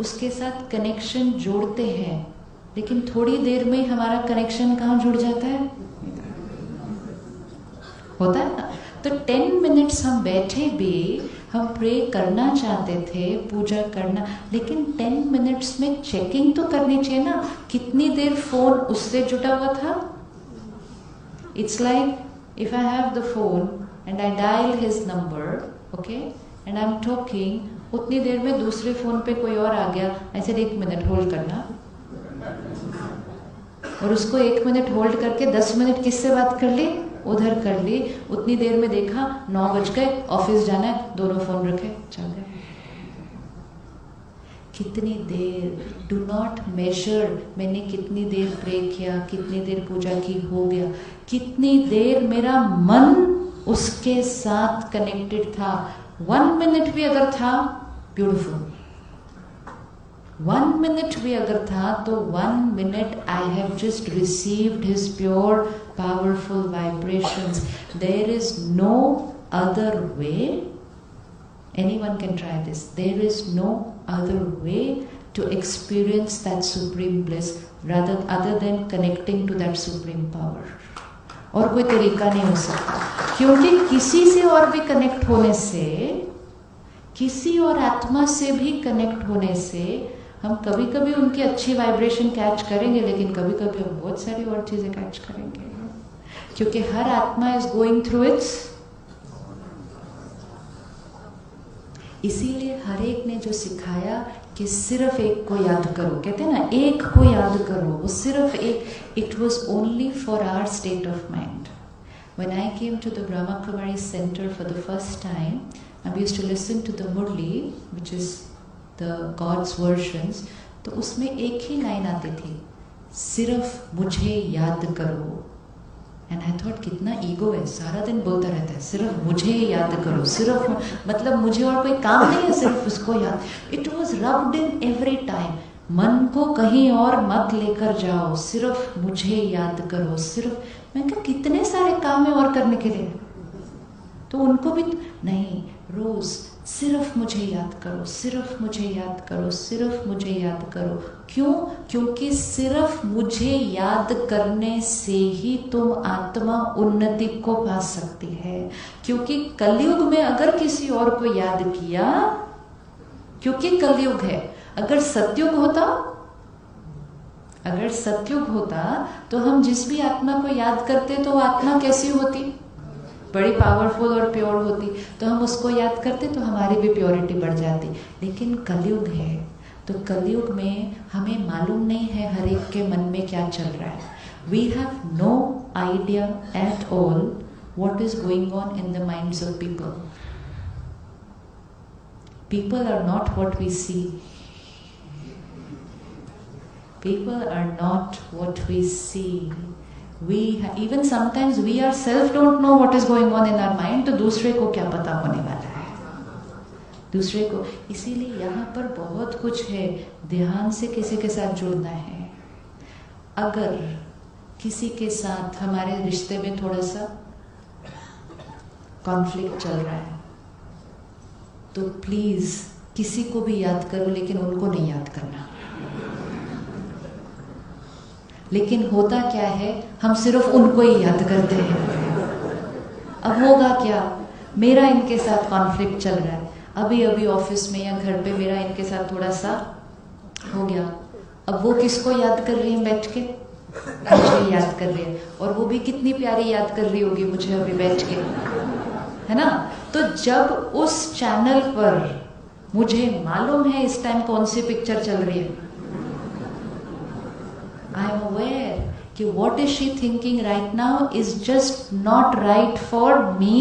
उसके साथ कनेक्शन जोड़ते हैं, लेकिन थोड़ी देर में हमारा कनेक्शन कहाँ जुड़ जाता है? होता है ना? तो 10 मिनट्स हम बैठे भी, हम प्रे करना चाहते थे, पूजा करना, लेकिन 10 मिनट्स में चेकिंग तो करनी चाहिए ना, कितनी देर फोन उससे जुड़ा हुआ था। It's like if I have the phone and I dial his number, okay, and I am talking, उतनी देर में दूसरे फोन पे कोई और आ गया, ऐसे 1 मिनट होल्ड करना, और उसको 1 मिनट होल्ड करके 10 मिनट किससे बात कर ली? उधर कर ली। उतनी देर में देखा 9 बज गए, ऑफिस जाना है, दोनों फोन रखे, चल गए। कितनी देर, डू नॉट मेजर, मैंने कितनी देर प्रे किया, कितनी देर पूजा की, हो गया, कितनी देर मेरा मन उसके साथ कनेक्टेड था। 1 मिनट भी अगर था, ब्यूटिफुल। 1 मिनट भी अगर था तो 1 minute I have just received his pure powerful vibrations. There is no other way. Anyone can try this. There is no other way to experience that supreme bliss rather other than connecting to that supreme power. और कोई तरीका नहीं हो सकता, क्योंकि किसी से और भी कनेक्ट होने से, किसी और आत्मा से भी कनेक्ट होने से हम कभी कभी उनकी अच्छी वाइब्रेशन कैच करेंगे, लेकिन कभी कभी हम बहुत सारी और चीजें कैच करेंगे, क्योंकि हर आत्मा इज गोइंग थ्रू इट्स। इसीलिए हर एक ने जो सिखाया कि सिर्फ एक को याद करो, कहते हैं ना, एक को याद करो, वो सिर्फ एक, it was only for our state of mind. When I came to the Brahma Kumari Center for the first time, I used to listen to the Murli, which is the God's versions, तो उसमें एक ही line आती थी, सिर्फ मुझे याद करो। And I thought कितना ईगो है, सारा दिन बोलता रहता है सिर्फ मुझे याद करो, सिर्फ मतलब मुझे और कोई काम नहीं है, सिर्फ उसको याद। It was rubbed in every time, मन को कहीं और मत लेकर जाओ, सिर्फ मुझे याद करो, सिर्फ। मैं कहा कितने सारे काम है और करने के लिए, तो उनको भी नहीं, रोज सिर्फ मुझे याद करो, सिर्फ मुझे याद करो, सिर्फ मुझे याद करो। क्यों? क्योंकि सिर्फ मुझे याद करने से ही तुम आत्मा उन्नति को पा सकती है। क्योंकि कलयुग में अगर किसी और को याद किया, क्योंकि कलयुग है, अगर सतयुग होता, अगर सतयुग होता तो हम जिस भी आत्मा को याद करते तो वो आत्मा कैसी होती? बड़ी पावरफुल और प्योर होती, तो हम उसको याद करते तो हमारी भी प्योरिटी बढ़ जाती। लेकिन कलयुग है, तो कलयुग में हमें मालूम नहीं है हर एक के मन में क्या चल रहा है। We have no idea at all what is going on in the minds of people. People are not what we see, people are not what we see. Even sometimes we ourselves don't know what is going on in our mind, तो दूसरे को क्या पता होने वाला है, दूसरे को। इसीलिए यहाँ पर बहुत कुछ है, ध्यान से किसी के साथ जुड़ना है। अगर किसी के साथ हमारे रिश्ते में थोड़ा सा कॉन्फ्लिक्ट चल रहा है, तो प्लीज किसी को भी याद करो, लेकिन उनको नहीं याद करना। लेकिन होता क्या है, हम सिर्फ उनको ही याद करते हैं। अब होगा क्या, मेरा इनके साथ कॉन्फ्लिक्ट चल रहा है, अभी अभी ऑफिस में या घर पे मेरा इनके साथ थोड़ा सा हो गया, अब वो किसको याद कर रही है बैठ के? मुझे याद कर रही है, और वो भी कितनी प्यारी याद कर रही होगी मुझे अभी बैठ के, है ना। तो जब उस चैनल पर मुझे मालूम है इस टाइम कौन सी पिक्चर चल रही है, I am aware कि what is she thinking right now is just not right for me,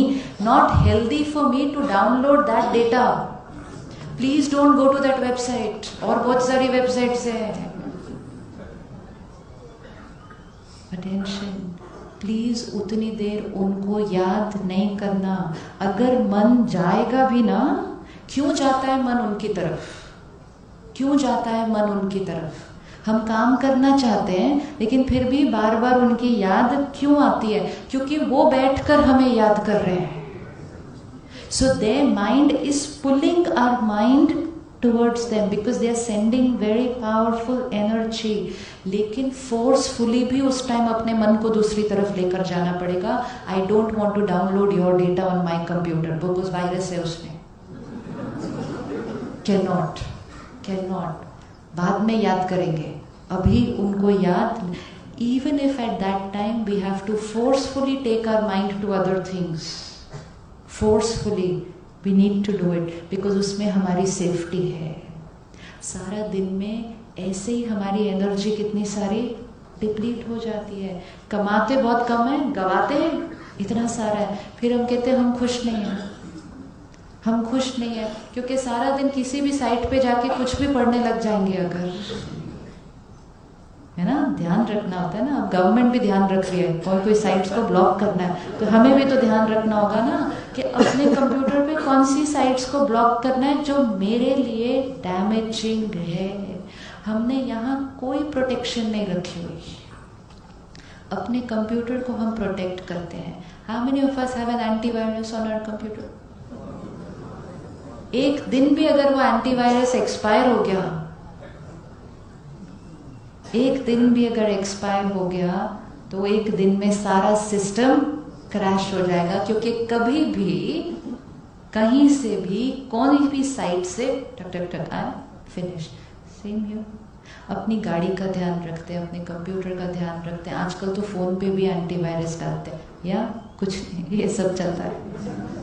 not healthy for me to download that data. Please don't go to that website, और बहुत सारी websites हैं। Attention, please उतनी देर उनको याद नहीं करना। अगर मन जाएगा भी ना, क्यों जाता है मन उनकी तरफ? क्यों जाता है मन उनकी तरफ? हम काम करना चाहते हैं, लेकिन फिर भी बार बार उनकी याद क्यों आती है? क्योंकि वो बैठकर हमें याद कर रहे हैं। So their mind is pulling our mind towards them because they are sending very powerful energy. लेकिन forcefully भी उस टाइम अपने मन को दूसरी तरफ लेकर जाना पड़ेगा. I don't want to download your data on my computer because virus है उसमें. Cannot. बाद में याद करेंगे. अभी उनको याद. Even if at that time we have to forcefully take our mind to other things. Forcefully. We need to do it because उसमें हमारी सेफ्टी है. सारा दिन में ऐसे ही हमारी एनर्जी कितनी सारी डिप्लीट हो जाती है. कमाते बहुत कम है, गवाते हैं इतना सारा है. फिर हम कहते हैं हम खुश नहीं है क्योंकि सारा दिन किसी भी साइट पे जाके कुछ भी पढ़ने लग जाएंगे अगर, है ना. ध्यान रखना होता है ना. गवर्नमेंट भी ध्यान रख रही है, कोई साइट्स को ब्लॉक करना है तो हमें भी तो ध्यान रखना होगा ना कि अपने कंप्यूटर पे कौन सी साइट्स को ब्लॉक करना है जो मेरे लिए डैमेजिंग है. हमने यहाँ कोई प्रोटेक्शन नहीं रखी हुई. अपने कंप्यूटर को हम प्रोटेक्ट करते हैं. How many of us have an antivirus on our computer? एक दिन भी अगर वो एंटीवायरस एक्सपायर हो गया, एक दिन भी अगर एक्सपायर हो गया तो एक दिन में सारा सिस्टम क्रैश हो जाएगा क्योंकि कभी भी कहीं से भी कोई भी साइट से टक फिनिश. Same here. अपनी गाड़ी का ध्यान रखते हैं, अपने कंप्यूटर का ध्यान रखते हैं. आजकल तो फोन पे भी एंटीवायरस डालते हैं या कुछ नहीं, ये सब चलता है.